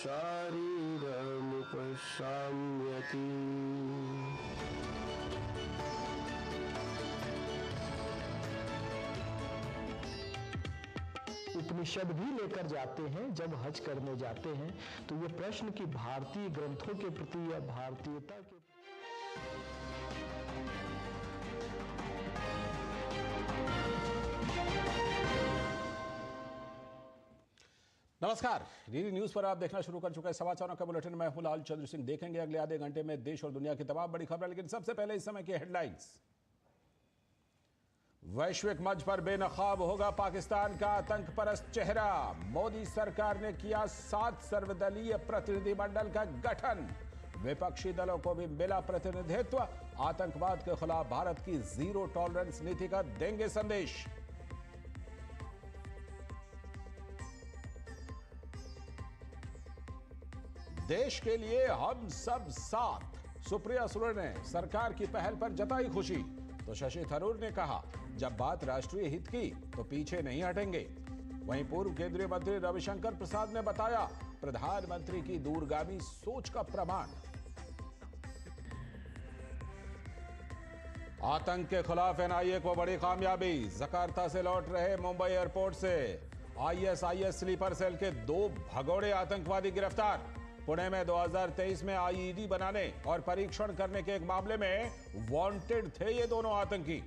शारीरमुपशाम्यति। उपनिषद भी लेकर जाते हैं जब हज करने जाते हैं, तो ये प्रश्न कि भारतीय ग्रंथों के प्रति या भारतीयता के नमस्कार, डीडी न्यूज पर आप देखना शुरू कर चुके हैं समाचारों का बुलेटिन। मैं हूं लाल चंद्र सिंह। देखेंगे अगले आधे घंटे में देश और दुनिया की तमाम बड़ी खबरें, लेकिन सबसे पहले इस समय की हेडलाइंस। वैश्विक मंच पर बेनकाब होगा पाकिस्तान का आतंकपरस्त चेहरा। मोदी सरकार ने किया 7 सर्वदलीय प्रतिनिधिमंडल का गठन। विपक्षी दलों को भी मिला प्रतिनिधित्व। आतंकवाद के खिलाफ भारत की जीरो टॉलरेंस नीति का देंगे संदेश। देश के लिए हम सब साथ, सुप्रिया सुले ने सरकार की पहल पर जताई खुशी। तो शशि थरूर ने कहा, जब बात राष्ट्रीय हित की तो पीछे नहीं हटेंगे। वहीं पूर्व केंद्रीय मंत्री रविशंकर प्रसाद ने बताया, प्रधानमंत्री की दूरगामी सोच का प्रमाण। आतंक के खिलाफ एनआईए को बड़ी कामयाबी। जकार्ता से लौट रहे मुंबई एयरपोर्ट से आईएसआईएस स्लीपर सेल के 2 भगोड़े आतंकवादी गिरफ्तार। पुणे में 2023 में आईईडी बनाने और परीक्षण करने के एक मामले में वांटेड थे ये दोनों आतंकी।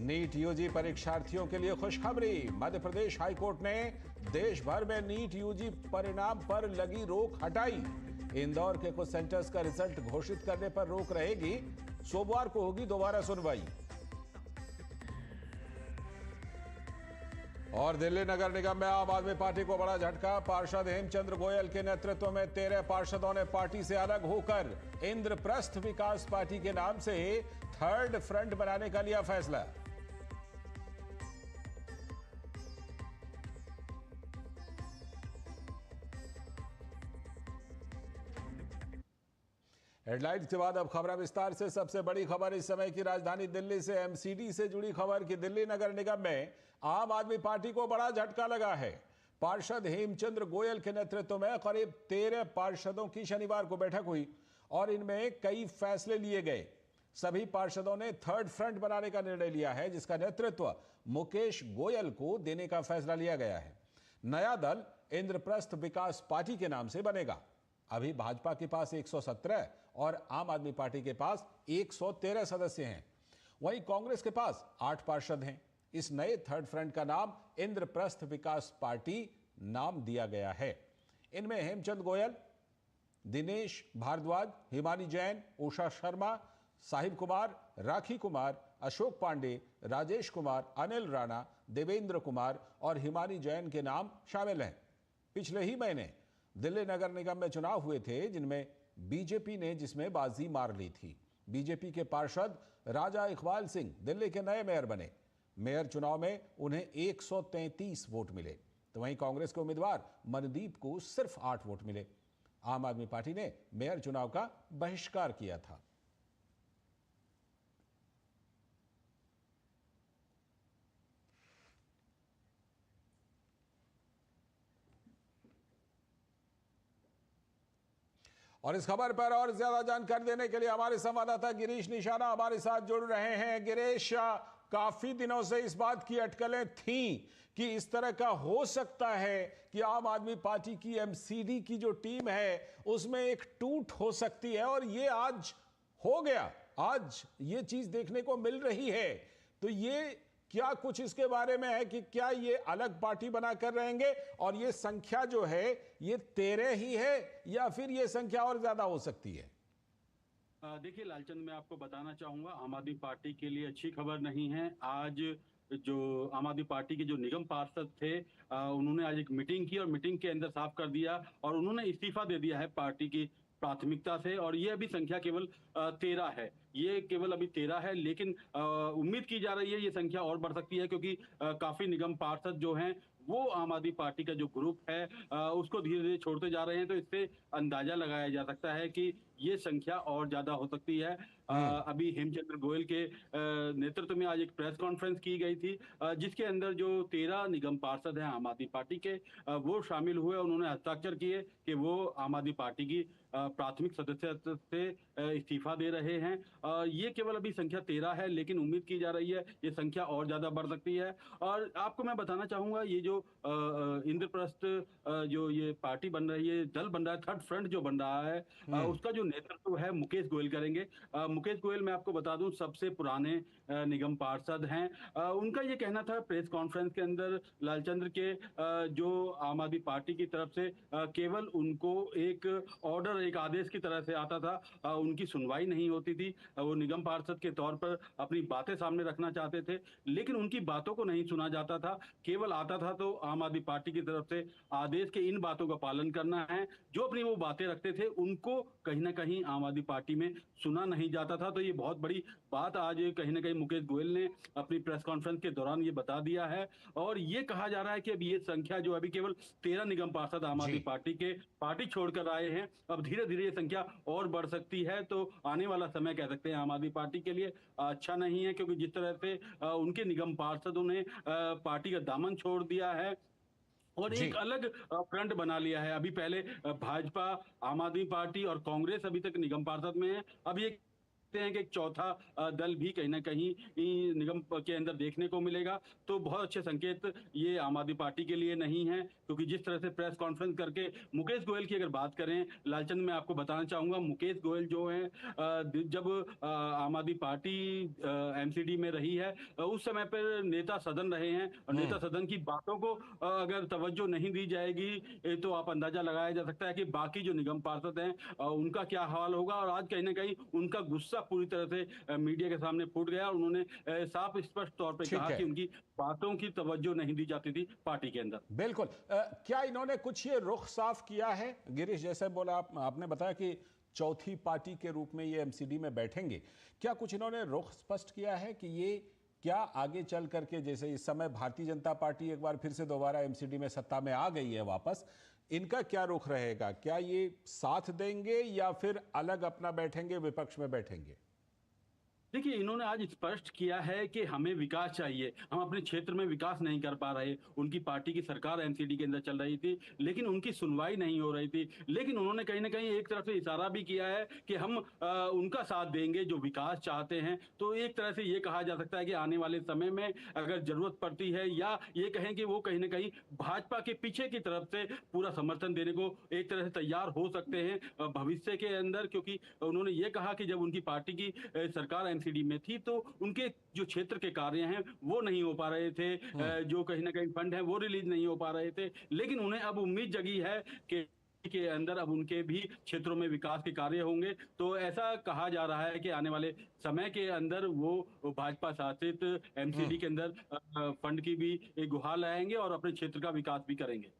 नीट यूजी परीक्षार्थियों के लिए खुशखबरी। मध्य प्रदेश हाईकोर्ट ने देश भर में नीट यूजी परिणाम पर लगी रोक हटाई। इंदौर के कुछ सेंटर्स का रिजल्ट घोषित करने पर रोक रहेगी। सोमवार को होगी दोबारा सुनवाई। और दिल्ली नगर निगम में आम आदमी पार्टी को बड़ा झटका। पार्षद हेमचंद्र गोयल के नेतृत्व में 13 पार्षदों ने पार्टी से अलग होकर इंद्रप्रस्थ विकास पार्टी के नाम से थर्ड फ्रंट बनाने का लिया फैसला। हेडलाइंस के बाद अब खबर विस्तार से। सबसे बड़ी खबर इस समय की राजधानी दिल्ली से, एमसीडी से जुड़ी खबर कि दिल्ली नगर निगम में आम आदमी पार्टी को बड़ा झटका लगा है। पार्षद हेमचंद्र गोयल के नेतृत्व में करीब 13 पार्षदों की शनिवार को बैठक हुई और इनमें कई फैसले लिए गए। सभी पार्षदों ने थर्ड फ्रंट बनाने का निर्णय लिया है, जिसका नेतृत्व मुकेश गोयल को देने का फैसला लिया गया है। नया दल इंद्रप्रस्थ विकास पार्टी के नाम से बनेगा। अभी भाजपा के पास 117 और आम आदमी पार्टी के पास 113 सदस्य हैं। वहीं कांग्रेस के पास 8 पार्षद हैं। इस नए थर्ड फ्रंट का नाम इंद्रप्रस्थ विकास पार्टी नाम दिया गया है। इनमें हेमचंद गोयल, दिनेश भारद्वाज, हिमानी जैन, उषा शर्मा, साहिब कुमार, राखी कुमार, अशोक पांडे, राजेश कुमार, अनिल राणा, देवेंद्र कुमार और हिमानी जैन के नाम शामिल हैं। पिछले ही महीने दिल्ली नगर निगम में चुनाव हुए थे, जिनमें बीजेपी ने जिसमें बाजी मार ली थी। बीजेपी के पार्षद राजा इकबाल सिंह दिल्ली के नए मेयर बने। मेयर चुनाव में उन्हें 133 वोट मिले, तो वहीं कांग्रेस के उम्मीदवार मनदीप को सिर्फ 8 वोट मिले। आम आदमी पार्टी ने मेयर चुनाव का बहिष्कार किया था। और इस खबर पर और ज्यादा जानकारी देने के लिए हमारे संवाददाता गिरीश निशाना हमारे साथ जुड़ रहे हैं। गिरीश, काफी दिनों से इस बात की अटकलें थीं कि इस तरह का हो सकता है कि आम आदमी पार्टी की एमसीडी की जो टीम है उसमें एक टूट हो सकती है, और ये आज हो गया। आज ये चीज देखने को मिल रही है। तो ये क्या कुछ इसके बारे में है कि क्या ये अलग पार्टी बनाकर रहेंगे और ये संख्या जो है ये 13 ही है या फिर ये संख्या और ज्यादा हो सकती है? देखिए लालचंद, मैं आपको बताना चाहूंगा, आम आदमी पार्टी के लिए अच्छी खबर नहीं है। आज जो आम आदमी पार्टी के जो निगम पार्षद थे, उन्होंने आज एक मीटिंग की और मीटिंग के अंदर साफ कर दिया और उन्होंने इस्तीफा दे दिया है पार्टी की प्राथमिकता से, और यह भी संख्या केवल 13 है। ये केवल अभी 13 है, लेकिन उम्मीद की जा रही है ये संख्या और बढ़ सकती है, क्योंकि काफी निगम पार्षद जो हैं वो आम आदमी पार्टी का जो ग्रुप है उसको धीरे धीरे छोड़ते जा रहे हैं। तो इससे अंदाजा लगाया जा सकता है कि ये संख्या और ज्यादा हो सकती है। अभी हेमचंद्र गोयल के नेतृत्व में आज एक प्रेस कॉन्फ्रेंस की गई थी, जिसके अंदर जो 13 निगम पार्षद हैं आम आदमी पार्टी के, वो शामिल हुए। उन्होंने हस्ताक्षर किए कि वो आम आदमी पार्टी की प्राथमिक सदस्यत्व से इस्तीफा दे रहे हैं। ये केवल अभी संख्या 13 है, लेकिन उम्मीद की जा रही है ये संख्या और ज्यादा बढ़ सकती है। और आपको मैं बताना चाहूंगा, ये जो इंद्रप्रस्थ जो ये पार्टी बन रही है, दल बन रहा है, थर्ड फ्रंट जो बन रहा है, उसका जो नेतृत्व है मुकेश गोयल करेंगे। मुकेश गोयल, मैं आपको बता दूं, सबसे पुराने निगम पार्षद हैं। उनका ये कहना था प्रेस कॉन्फ्रेंस के अंदर लालचंद्र के, जो आम आदमी पार्टी की तरफ से केवल उनको एक ऑर्डर, एक आदेश की तरह से आता था, उनकी सुनवाई नहीं होती थी। वो निगम पार्षद के तौर पर अपनी बातें सामने रखना चाहते थे, लेकिन उनकी बातों को नहीं सुना जाता था। केवल आता था तो आम आदमी पार्टी की तरफ से आदेश के इन बातों का पालन करना है। जो अपनी वो बातें रखते थे उनको कहीं ना कहीं आम आदमी पार्टी में सुना नहीं जाता था। तो ये बहुत बड़ी बात आज कहीं ना कहीं मुकेश गोयल ने अपनी प्रेस कॉन्फ्रेंस के दौरान ये बता दिया है। और ये कहा जा रहा है कि अब ये संख्या जो अभी केवल 13 निगम पार्षद आम आदमी पार्टी के पार्टी छोड़कर आए हैं, अब धीरे धीरे ये संख्या और बढ़ सकती है। तो आने वाला समय कह सकते हैं आम आदमी पार्टी के लिए अच्छा नहीं है, क्योंकि जिस तरह से उनके निगम पार्षदों ने पार्टी का दामन छोड़ दिया है और एक अलग फ्रंट बना लिया है। अभी पहले भाजपा, आम आदमी पार्टी और कांग्रेस अभी तक निगम पार्षद में है। अब ये हैं कि एक चौथा दल भी कहीं ना कहीं निगम के अंदर देखने को मिलेगा। तो बहुत अच्छे संकेत ये आम आदमी पार्टी के लिए नहीं है, क्योंकि जिस तरह से प्रेस कॉन्फ्रेंस करके मुकेश गोयल की अगर बात करें, लालचंद, मैं आपको बताना चाहूंगा, मुकेश गोयल जो है जब आम आदमी पार्टी एमसीडी में रही है, उस समय पर नेता सदन रहे हैं। और नेता सदन की बातों को अगर तवज्जो नहीं दी जाएगी तो आप अंदाजा लगाया जा सकता है कि बाकी जो निगम पार्षद हैं उनका क्या हाल होगा। और आज कहीं ना कहीं उनका गुस्सा पूरी तरह से मीडिया के सामने फूट गया। उन्होंने साफ स्पष्ट तौर पे कहा कि उनकी बातों की तवज्जो नहीं दी जाती थी पार्टी के अंदर। बिल्कुल। क्या इन्होंने कुछ ये रुख साफ किया है? गिरीश, जैसे बोला, आपने बताया कि चौथी पार्टी के रूप में ये एमसीडी में बैठेंगे। क्या कुछ इन्होंने रुख स्पष्ट किया है कि ये क्या आगे चल करके, जैसे इस समय भारतीय जनता पार्टी एक बार फिर से दोबारा एमसीडी में सत्ता में आ गई है वापस, इनका क्या रुख रहेगा? क्या ये साथ देंगे या फिर अलग अपना बैठेंगे, विपक्ष में बैठेंगे? देखिए, इन्होंने आज स्पष्ट किया है कि हमें विकास चाहिए, हम अपने क्षेत्र में विकास नहीं कर पा रहे। उनकी पार्टी की सरकार एमसीडी के अंदर चल रही थी, लेकिन उनकी सुनवाई नहीं हो रही थी। लेकिन उन्होंने कहीं ना कहीं एक तरफ से इशारा भी किया है कि हम उनका साथ देंगे जो विकास चाहते हैं। तो एक तरह से ये कहा जा सकता है कि आने वाले समय में अगर जरूरत पड़ती है, या ये कहें कि वो कहीं ना कहीं भाजपा के पीछे की तरफ से पूरा समर्थन देने को एक तरह से तैयार हो सकते हैं भविष्य के अंदर। क्योंकि उन्होंने ये कहा कि जब उनकी पार्टी की सरकार एमसीडी में थी तो उनके जो क्षेत्र के कार्य हैं वो नहीं हो पा रहे थे, जो कहीं ना कहीं फंड है वो रिलीज नहीं हो पा रहे थे। लेकिन उन्हें अब उम्मीद जगी है कि के अंदर अब उनके भी क्षेत्रों में विकास के कार्य होंगे। तो ऐसा कहा जा रहा है कि आने वाले समय के अंदर वो भाजपा शासित एमसीडी के अंदर फंड की भी एक गुहार लगाएंगे और अपने क्षेत्र का विकास भी करेंगे।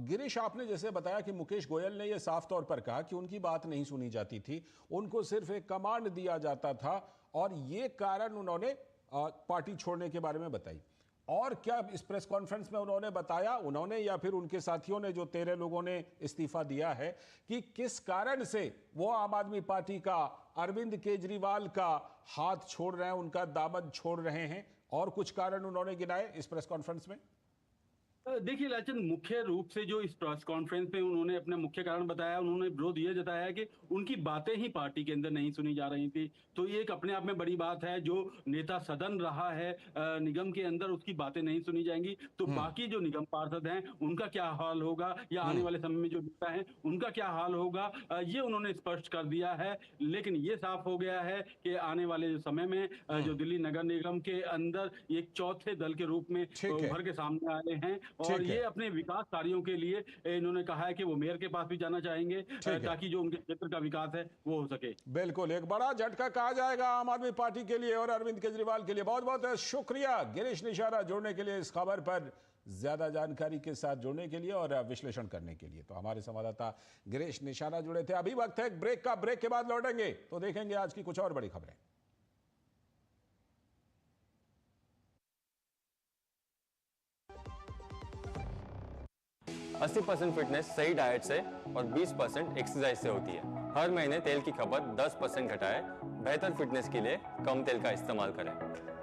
गिरीश, आपने जैसे बताया कि मुकेश गोयल ने यह साफ तौर पर कहा कि उनकी बात नहीं सुनी जाती थी, उनको सिर्फ एक कमांड दिया जाता था, और ये कारण उन्होंने पार्टी छोड़ने के बारे में बताई। और क्या इस प्रेस कॉन्फ्रेंस में उन्होंने बताया, उन्होंने या फिर उनके साथियों ने, जो 13 लोगों ने इस्तीफा दिया है, कि किस कारण से वो आम आदमी पार्टी का, अरविंद केजरीवाल का हाथ छोड़ रहे हैं, उनका दामन छोड़ रहे हैं? और कुछ कारण उन्होंने गिनाए इस प्रेस कॉन्फ्रेंस में? देखिए लालचंद, मुख्य रूप से जो इस प्रेस कॉन्फ्रेंस में उन्होंने अपना मुख्य कारण बताया, उन्होंने विरोध ये जताया कि उनकी बातें ही पार्टी के अंदर नहीं सुनी जा रही थी। तो ये एक अपने आप में बड़ी बात है। जो नेता सदन रहा है निगम के अंदर, उसकी बातें नहीं सुनी जाएंगी तो बाकी जो निगम पार्षद हैं उनका क्या हाल होगा, या आने वाले समय में जो नेता है उनका क्या हाल होगा, ये उन्होंने स्पष्ट कर दिया है। लेकिन ये साफ हो गया है कि आने वाले समय में जो दिल्ली नगर निगम के अंदर एक चौथे दल के रूप में उभर के सामने आए हैं, और ये अपने विकास कार्यों के लिए इन्होंने कहा है कि वो मेयर के पास भी जाना चाहेंगे ताकि जो उनके क्षेत्र का विकास है वो हो सके। बिल्कुल, एक बड़ा झटका कहा जाएगा आम आदमी पार्टी के लिए और अरविंद केजरीवाल के लिए। बहुत बहुत शुक्रिया गिरीश निशारा जुड़ने के लिए, इस खबर पर ज्यादा जानकारी के साथ जुड़ने के लिए और विश्लेषण करने के लिए। तो हमारे संवाददाता गिरीश निशारा जुड़े थे। अभी वक्त है एक ब्रेक का, ब्रेक के बाद लौटेंगे तो देखेंगे आज की कुछ और बड़ी खबरें। 80% फिटनेस सही डाइट से और 20% एक्सरसाइज से होती है। हर महीने तेल की खपत 10% घटाएं। बेहतर फिटनेस के लिए कम तेल का इस्तेमाल करें,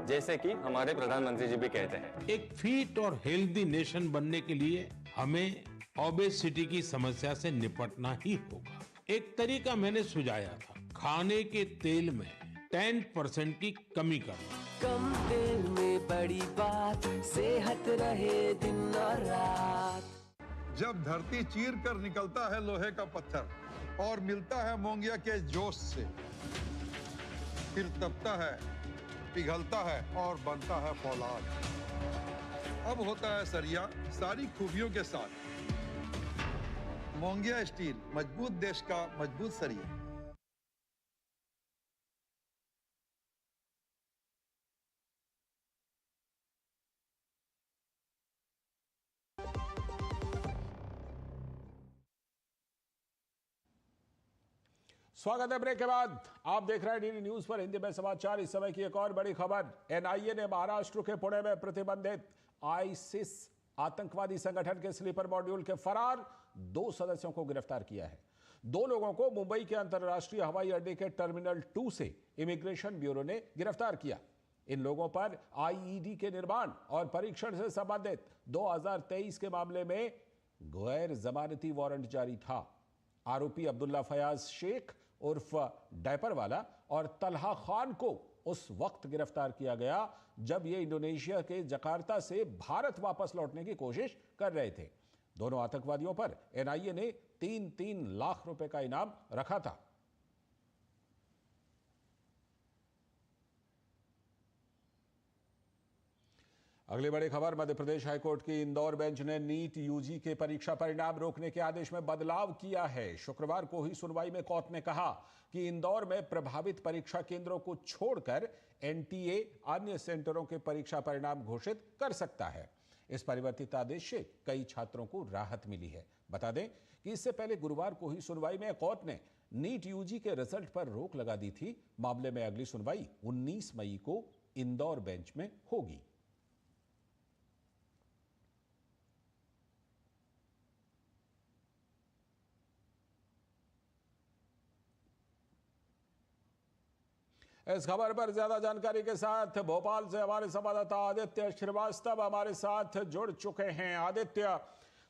जैसे कि हमारे प्रधानमंत्री जी भी कहते हैं। एक फिट और हेल्दी नेशन बनने के लिए हमें ओबेसिटी की समस्या से निपटना ही होगा। एक तरीका मैंने सुझाया था, खाने के तेल में 10% की कमी करना। कम तेल में बड़ी बात, सेहत रहे दिन और रात। जब धरती चीर कर निकलता है लोहे का पत्थर और मिलता है मोंगिया के जोश से, फिर तपता है, पिघलता है और बनता है फौलाद। अब होता है सरिया सारी खूबियों के साथ। मोंगिया स्टील, मजबूत देश का मजबूत सरिया। स्वागत है ब्रेक के बाद। आप देख रहे हैं डीडी न्यूज पर हिंदी में समाचार। इस समय की एक और बड़ी खबर, एनआईए ने महाराष्ट्र के पुणे में प्रतिबंधित आईसिस आतंकवादी संगठन के स्लीपर मॉड्यूल के फरार 2 सदस्यों को गिरफ्तार किया है। 2 लोगों को मुंबई के अंतरराष्ट्रीय हवाई अड्डे के टर्मिनल 2 से इमिग्रेशन ब्यूरो ने गिरफ्तार किया। इन लोगों पर आईईडी के निर्माण और परीक्षण से संबंधित 2023 के मामले में गैर जमानती वारंट जारी था। आरोपी अब्दुल्ला फयाज शेख उर्फ डायपर वाला और तलहा खान को उस वक्त गिरफ्तार किया गया जब ये इंडोनेशिया के जकार्ता से भारत वापस लौटने की कोशिश कर रहे थे। दोनों आतंकवादियों पर एनआईए ने 3-3 लाख रुपए का इनाम रखा था। अगली बड़ी खबर, मध्य प्रदेश हाईकोर्ट की इंदौर बेंच ने नीट यूजी के परीक्षा परिणाम रोकने के आदेश में बदलाव किया है। शुक्रवार को हुई सुनवाई में कोर्ट ने कहा कि इंदौर में प्रभावित परीक्षा केंद्रों को छोड़कर एनटीए अन्य सेंटरों के परीक्षा परिणाम घोषित कर सकता है। इस परिवर्तित आदेश से कई छात्रों को राहत मिली है। बता दें कि इससे पहले गुरुवार को हुई सुनवाई में कोर्ट ने नीट यूजी के रिजल्ट पर रोक लगा दी थी। मामले में अगली सुनवाई 19 मई को इंदौर बेंच में होगी। इस खबर पर ज्यादा जानकारी के साथ भोपाल से हमारे संवाददाता आदित्य श्रीवास्तव हमारे साथ जुड़ चुके हैं। आदित्य,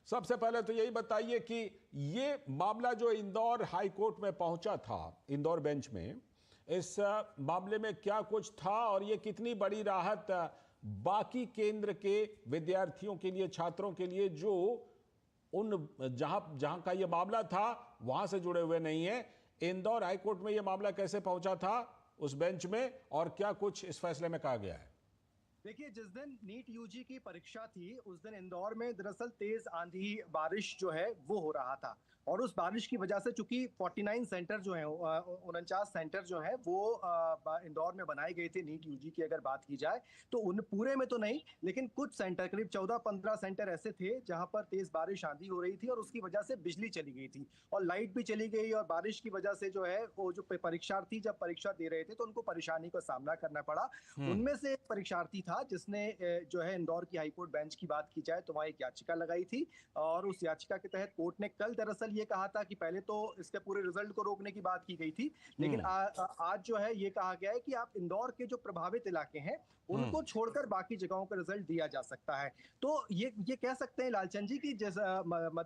सबसे पहले तो यही बताइए कि ये मामला जो इंदौर हाई कोर्ट में पहुंचा था, इंदौर बेंच में, इस मामले में क्या कुछ था और ये कितनी बड़ी राहत बाकी केंद्र के विद्यार्थियों के लिए, छात्रों के लिए जो उन जहां का ये मामला था वहां से जुड़े हुए नहीं है। इंदौर हाई कोर्ट में ये मामला कैसे पहुंचा था उस बेंच में और क्या कुछ इस फैसले में कहा गया है? देखिए, जिस दिन नीट यूजी की परीक्षा थी उस दिन इंदौर में दरअसल तेज आंधी बारिश जो है वो हो रहा था और उस बारिश की वजह से चूंकि 49 सेंटर जो है 49 सेंटर जो है वो इंदौर में बनाए गए थे नीट यूजी की अगर बात की जाए तो उन पूरे में तो नहीं, लेकिन कुछ सेंटर करीब 14-15 सेंटर ऐसे थे जहां पर तेज बारिश आंधी हो रही थी और उसकी वजह से बिजली चली गई थी और लाइट भी चली गई और बारिश की वजह से जो है वो जो परीक्षार्थी जब परीक्षा दे रहे थे तो उनको परेशानी का सामना करना पड़ा। उनमें से एक परीक्षार्थी था जिसने जो है इंदौर की हाईकोर्ट बेंच की बात की जाए तो वहां एक याचिका लगाई थी और उस याचिका के तहत कोर्ट ने कल दरअसल ये कहा था कि पहले तो इसके पूरे रिजल्ट को रोकने की बात की गई थी, लेकिन आज जो है ये कहा गया है कि आप इंदौर के जो प्रभावित इलाके हैं उनको छोड़कर बाकी जगहों का रिजल्ट दिया जा सकता है। तो ये कह सकते हैं लालचंद जी की जैसा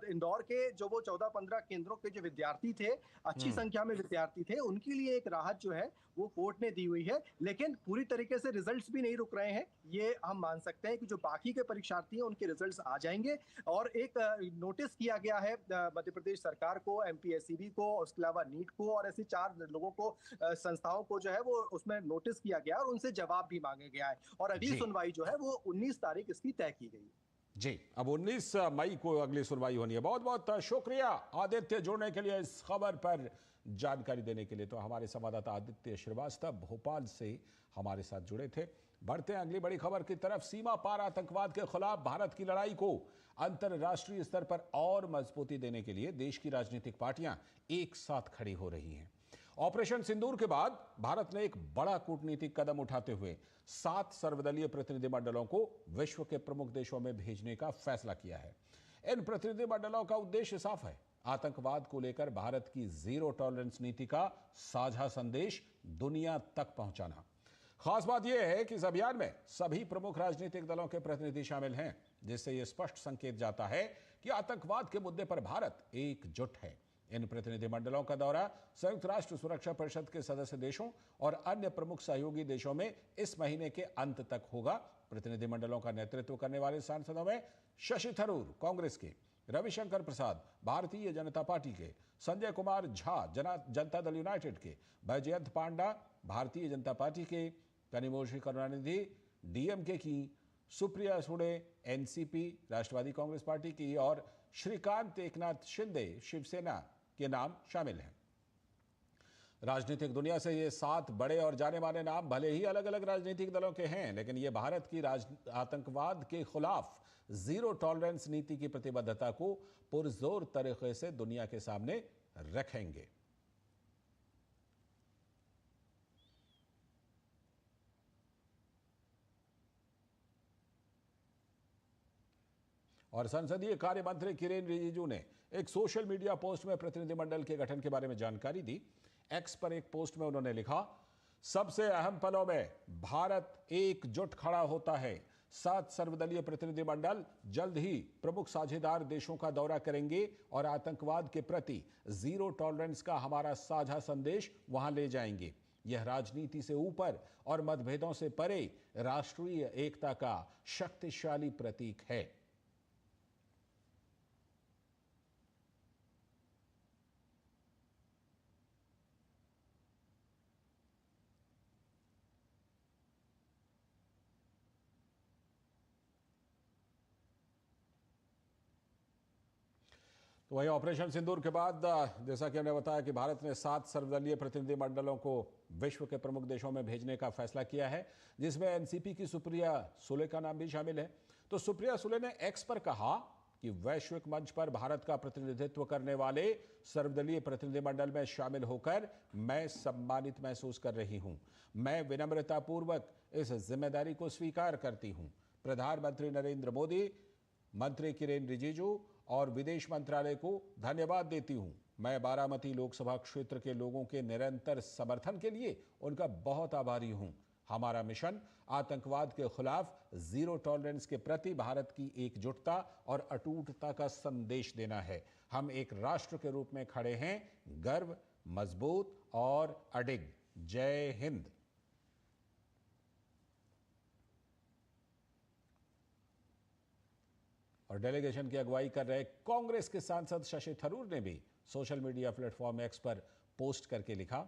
इंदौर के जो वो 14-15 केंद्रों के जो विद्यार्थी थे, अच्छी संख्या में विद्यार्थी थे, उनके लिए एक राहत जो है वो कोर्ट ने दी हुई है, लेकिन पूरी तरीके से रिजल्ट्स भी नहीं रुक रहे हैं। ये हम मान सकते हैं कि जो बाकी के परीक्षार्थी हैं उनके रिजल्ट्स आ जाएंगे और एक नोटिस किया गया है मध्य प्रदेश सरकार को, एमपीएससीबी को, उसके अलावा नीट को और ऐसे 4 लोगों को, संस्थाओं को जो है वो उसमें नोटिस किया गया और उनसे जवाब भी मांगा गया है और अगली सुनवाई जो है वो 19 तारीख इसकी तय की गई। जी, अब 19 मई को अगली सुनवाई होनी है। बहुत बहुत शुक्रिया आदित्य जुड़ने के लिए, इस खबर पर जानकारी देने के लिए। तो हमारे संवाददाता आदित्य श्रीवास्तव भोपाल से हमारे साथ जुड़े थे। बढ़ते हैं अगली बड़ी खबर की तरफ। सीमा पार आतंकवाद के खिलाफ भारत की लड़ाई को अंतर्राष्ट्रीय स्तर पर और मजबूती देने के लिए देश की राजनीतिक पार्टियां एक साथ खड़ी हो रही हैं। ऑपरेशन सिंदूर के बाद भारत ने एक बड़ा कूटनीतिक कदम उठाते हुए 7 सर्वदलीय प्रतिनिधिमंडलों को विश्व के प्रमुख देशों में भेजने का फैसला किया है। इन प्रतिनिधिमंडलों का उद्देश्य साफ है, आतंकवाद को लेकर भारत की जीरो टॉलरेंस नीति का साझा संदेश दुनिया तक पहुंचाना। खास बात यह है कि इस अभियान में सभी प्रमुख राजनीतिक दलों के प्रतिनिधि शामिल हैं, जिससे यह स्पष्ट संकेत जाता है कि आतंकवाद के मुद्दे पर भारत एकजुट है। इन प्रतिनिधिमंडलों का दौरा संयुक्त राष्ट्र सुरक्षा परिषद के सदस्य देशों और अन्य प्रमुख सहयोगी देशों में इस महीने के अंत तक होगा। प्रतिनिधिमंडलों का नेतृत्व करने वाले सांसदों में शशि थरूर कांग्रेस के, रविशंकर प्रसाद भारतीय जनता पार्टी के, संजय कुमार झा जनता दल यूनाइटेड के, बैजयंत पांडा भारतीय जनता पार्टी के, कनिमोझी करुणानिधि डीएमके की, सुप्रिया सुळे एनसीपी राष्ट्रवादी कांग्रेस पार्टी की और श्रीकांत एकनाथ शिंदे शिवसेना के नाम शामिल हैं। राजनीतिक दुनिया से ये 7 बड़े और जाने माने नाम भले ही अलग अलग राजनीतिक दलों के हैं, लेकिन ये भारत की आतंकवाद के खिलाफ जीरो टॉलरेंस नीति की प्रतिबद्धता को पुरजोर तरीके से दुनिया के सामने रखेंगे। और संसदीय कार्य मंत्री किरेन रिजिजू ने एक सोशल मीडिया पोस्ट में प्रतिनिधिमंडल के गठन के बारे में जानकारी दी। एक्स पर एक पोस्ट में उन्होंने लिखा, सबसे अहम पलों में भारत एकजुट खड़ा होता है। 7 सर्वदलीय प्रतिनिधिमंडल जल्द ही प्रमुख साझेदार देशों का दौरा करेंगे और आतंकवाद के प्रति जीरो टॉलरेंस का हमारा साझा संदेश वहां ले जाएंगे। यह राजनीति से ऊपर और मतभेदों से परे राष्ट्रीय एकता का शक्तिशाली प्रतीक है। तो वहीं ऑपरेशन सिंदूर के बाद जैसा कि हमने बताया कि भारत ने 7 सर्वदलीय प्रतिनिधिमंडलों को विश्व के प्रमुख देशों में भेजने का फैसला किया है, जिसमें एनसीपी की सुप्रिया सुले का नाम भी शामिल है। तो सुप्रिया सुले ने एक्स पर कहा कि वैश्विक मंच पर भारत का प्रतिनिधित्व करने वाले सर्वदलीय प्रतिनिधिमंडल में शामिल होकर मैं सम्मानित महसूस कर रही हूं। मैं विनम्रतापूर्वक इस जिम्मेदारी को स्वीकार करती हूं। प्रधानमंत्री नरेंद्र मोदी, मंत्री किरेन रिजिजू और विदेश मंत्रालय को धन्यवाद देती हूं। मैं बारामती लोकसभा क्षेत्र के लोगों के निरंतर समर्थन के लिए उनका बहुत आभारी हूं। हमारा मिशन आतंकवाद के खिलाफ जीरो टॉलरेंस के प्रति भारत की एकजुटता और अटूटता का संदेश देना है। हम एक राष्ट्र के रूप में खड़े हैं, गर्व, मजबूत और अडिग। जय हिंद। और डेलीगेशन की अगुवाई कर रहे कांग्रेस के सांसद शशि थरूर ने भी सोशल मीडिया प्लेटफॉर्म एक्स पर पोस्ट करके लिखा,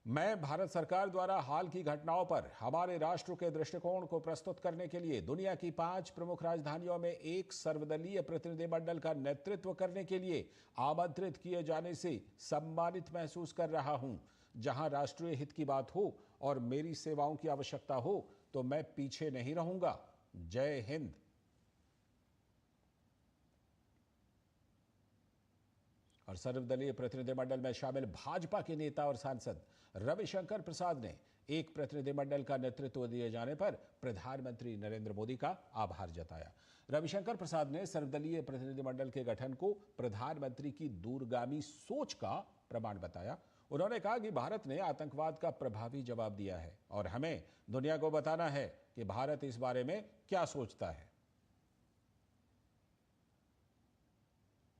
मैं भारत सरकार द्वारा हाल की घटनाओं पर हमारे राष्ट्र के दृष्टिकोण को प्रस्तुत करने के लिए दुनिया की 5 प्रमुख राजधानियों में एक सर्वदलीय प्रतिनिधिमंडल का नेतृत्व करने के लिए आमंत्रित किए जाने से सम्मानित महसूस कर रहा हूं। जहां राष्ट्रीय हित की बात हो और मेरी सेवाओं की आवश्यकता हो तो मैं पीछे नहीं रहूंगा। जय हिंद। और सर्वदलीय प्रतिनिधिमंडल में शामिल भाजपा के नेता और सांसद रविशंकर प्रसाद ने एक प्रतिनिधिमंडल का नेतृत्व दिए जाने पर प्रधानमंत्री नरेंद्र मोदी का आभार जताया। रविशंकर प्रसाद ने सर्वदलीय प्रतिनिधिमंडल के गठन को प्रधानमंत्री की दूरगामी सोच का प्रमाण बताया। उन्होंने कहा कि भारत ने आतंकवाद का प्रभावी जवाब दिया है और हमें दुनिया को बताना है कि भारत इस बारे में क्या सोचता है।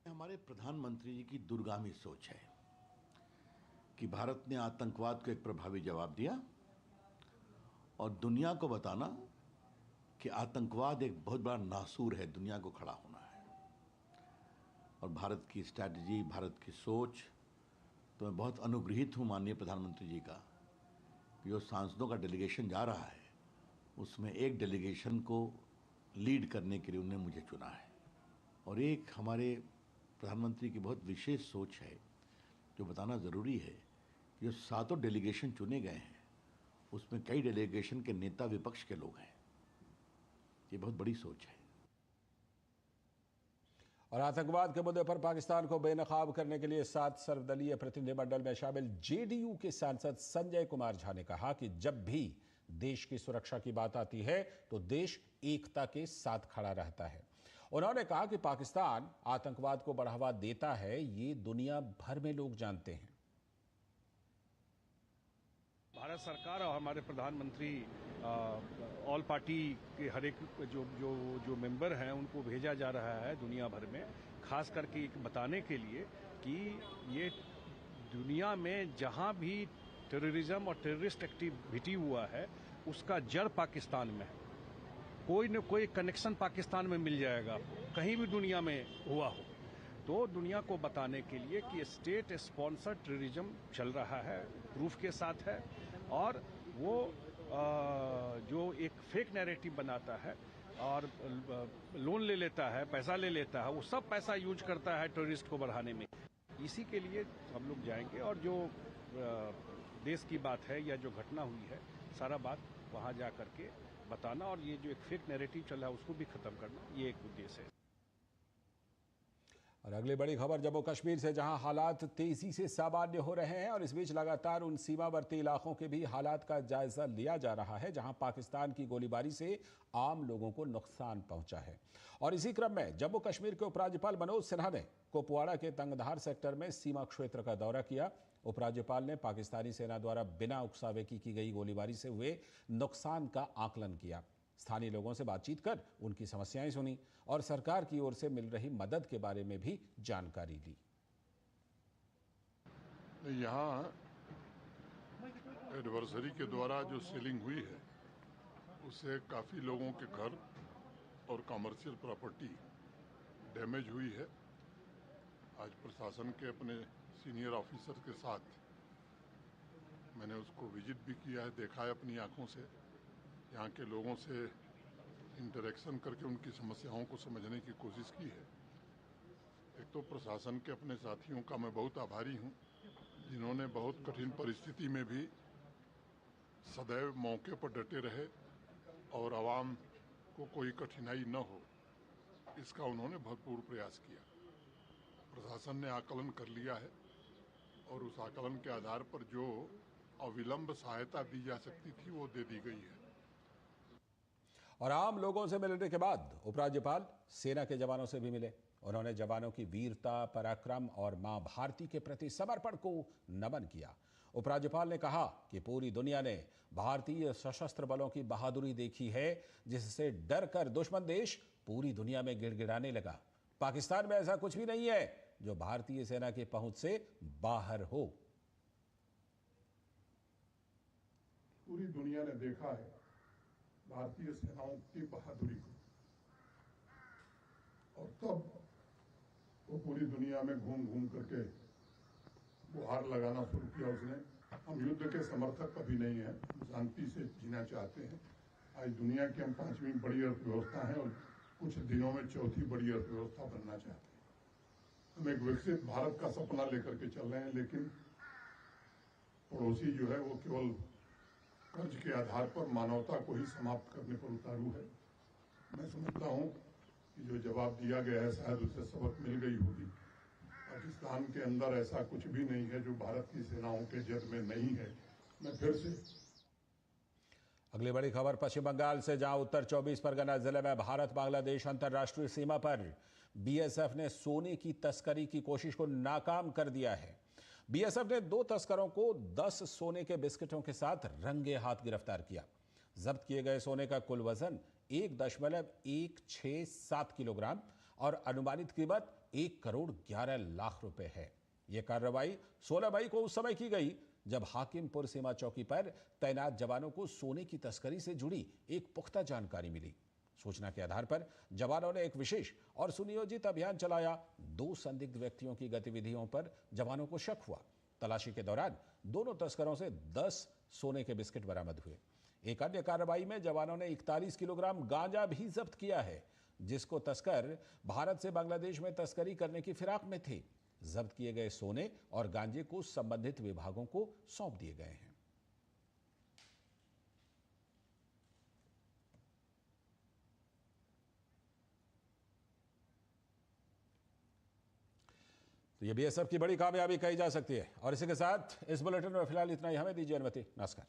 हमारे प्रधानमंत्री जी की दूरगामी सोच है कि भारत ने आतंकवाद को एक प्रभावी जवाब दिया और दुनिया को बताना कि आतंकवाद एक बहुत बड़ा नासूर है, दुनिया को खड़ा होना है। और भारत की स्ट्रैटेजी, भारत की सोच, तो मैं बहुत अनुग्रहित हूँ माननीय प्रधानमंत्री जी का कि जो सांसदों का डेलीगेशन जा रहा है उसमें एक डेलीगेशन को लीड करने के लिए उन्होंने मुझे चुना है। और एक हमारे प्रधानमंत्री की बहुत विशेष सोच है जो बताना ज़रूरी है कि जो 7 डेलीगेशन चुने गए हैं उसमें कई डेलीगेशन के नेता विपक्ष के लोग हैं। ये बहुत बड़ी सोच है। और आतंकवाद के मुद्दे पर पाकिस्तान को बेनकाब करने के लिए 7 सर्वदलीय प्रतिनिधिमंडल में शामिल जेडीयू के सांसद संजय कुमार झा ने कहा कि जब भी देश की सुरक्षा की बात आती है तो देश एकता के साथ खड़ा रहता है। उन्होंने कहा कि पाकिस्तान आतंकवाद को बढ़ावा देता है, ये दुनिया भर में लोग जानते हैं। भारत सरकार और हमारे प्रधानमंत्री ऑल पार्टी के हर एक जो मेंबर हैं उनको भेजा जा रहा है दुनिया भर में, खास करके बताने के लिए कि ये दुनिया में जहां भी टेररिज्म और टेररिस्ट एक्टिविटी हुआ है उसका जड़ पाकिस्तान में है। कोई न कोई कनेक्शन पाकिस्तान में मिल जाएगा, कहीं भी दुनिया में हुआ हो। तो दुनिया को बताने के लिए कि स्टेट स्पॉन्सर्ड टेररिज्म चल रहा है, प्रूफ के साथ है। और वो जो एक फेक नैरेटिव बनाता है और लोन ले लेता है, पैसा ले लेता है, वो सब पैसा यूज करता है टेररिस्ट को बढ़ाने में। इसी के लिए हम लोग जाएंगे और जो देश की बात है या जो घटना हुई है सारा बात वहाँ जा करके बताना और ये जो एक फेक नैरेटिव चल रहा है उसको भी खत्म करना, ये एक उद्देश्य है। और अगली बड़ी खबर जम्मू कश्मीर से, जहां हालात तेजी से सामान्य हो रहे हैं और इस बीच लगातार उन सीमावर्ती इलाकों के भी हालात का जायजा लिया जा रहा है जहां पाकिस्तान की गोलीबारी से आम लोगों को नुकसान पहुंचा है। और इसी क्रम में जम्मू कश्मीर के उपराज्यपाल मनोज सिन्हा ने कुपवाड़ा के तंगधार सेक्टर में सीमा क्षेत्र का दौरा किया। उपराज्यपाल ने पाकिस्तानी सेना द्वारा बिना उकसावे की गई गोलीबारी से हुए नुकसान का आकलन किया, स्थानीय लोगों से बातचीत कर उनकी समस्याएं सुनी और सरकार की ओर से मिल रही मदद के बारे में भी जानकारी ली। यहाँ एडवर्सरी के द्वारा जो सेलिंग हुई है उससे काफ़ी लोगों के घर और कमर्शियल प्रॉपर्टी डैमेज हुई है। आज प्रशासन के अपने सीनियर ऑफिसर के साथ मैंने उसको विजिट भी किया है, देखा है अपनी आंखों से, यहाँ के लोगों से इंटरेक्शन करके उनकी समस्याओं को समझने की कोशिश की है। एक तो प्रशासन के अपने साथियों का मैं बहुत आभारी हूँ जिन्होंने बहुत कठिन परिस्थिति में भी सदैव मौके पर डटे रहे और आवाम को कोई कठिनाई न हो, इसका उन्होंने भरपूर प्रयास किया। प्रशासन ने आकलन कर लिया है और उस आकलन के आधार पर जो अविलंब सहायता दी जा सकती थी वो दे दी गई है। और आम लोगों से मिलने के बाद उपराज्यपाल सेना के जवानों से भी मिले। उन्होंने जवानों की वीरता, पराक्रम और मां भारती के प्रति समर्पण को नमन किया। उपराज्यपाल ने कहा कि पूरी दुनिया ने भारतीय सशस्त्र बलों की बहादुरी देखी है, जिससे डर कर दुश्मन देश पूरी दुनिया में गिड़गिड़ाने लगा। पाकिस्तान में ऐसा कुछ भी नहीं है जो भारतीय सेना की पहुंच से बाहर हो। पूरी दुनिया ने देखा है भारतीय सेनाओं की बहादुरी को, और तब वो पूरी दुनिया में घूम घूम करके गुहार लगाना शुरू किया उसने। हम युद्ध के समर्थक कभी नहीं हैं, शांति से जीना चाहते हैं। आज दुनिया की हम 5वीं बड़ी अर्थव्यवस्था है और कुछ दिनों में 4थी बड़ी अर्थव्यवस्था बनना चाहते हैं। हम एक विकसित भारत का सपना लेकर के चल रहे हैं, लेकिन पड़ोसी जो है वो केवल कर्ज के आधार पर मानवता को ही समाप्त करने पर उतारू है। मैं समझता हूं कि जो जवाब दिया गया है शायद उससे सबक मिल गई होगी। पाकिस्तान के अंदर ऐसा कुछ भी नहीं है जो भारत की सेनाओं के जद में नहीं है। मैं फिर से अगली बड़ी खबर पश्चिम बंगाल से, जहां उत्तर 24 परगना जिले में भारत बांग्लादेश अंतर्राष्ट्रीय सीमा पर बीएसएफ ने सोने की तस्करी की कोशिश को नाकाम कर दिया है। बीएसएफ ने 2 तस्करों को 10 सोने के बिस्किटों के साथ रंगे हाथ गिरफ्तार किया। जब्त किए गए सोने का कुल वजन 1.167 किलोग्राम और अनुमानित कीमत 1 करोड़ 11 लाख रुपए है। यह कार्रवाई 16 मई को उस समय की गई जब हाकिमपुर सीमा चौकी पर तैनात जवानों को सोने की तस्करी से जुड़ी एक पुख्ता जानकारी मिली। सूचना के आधार पर जवानों ने एक विशेष और सुनियोजित अभियान चलाया। 2 संदिग्ध व्यक्तियों की गतिविधियों पर जवानों को शक हुआ। तलाशी के दौरान दोनों तस्करों से 10 सोने के बिस्किट बरामद हुए। एक अन्य कार्रवाई में जवानों ने 41 किलोग्राम गांजा भी जब्त किया है, जिसको तस्कर भारत से बांग्लादेश में तस्करी करने की फिराक में थे। जब्त किए गए सोने और गांजे को संबंधित विभागों को सौंप दिए गए हैं। तो ये बीएसएफ की बड़ी कामयाबी कही जा सकती है। और इसी के साथ इस बुलेटिन में फिलहाल इतना ही। हमें दीजिए अनुमति। नमस्कार।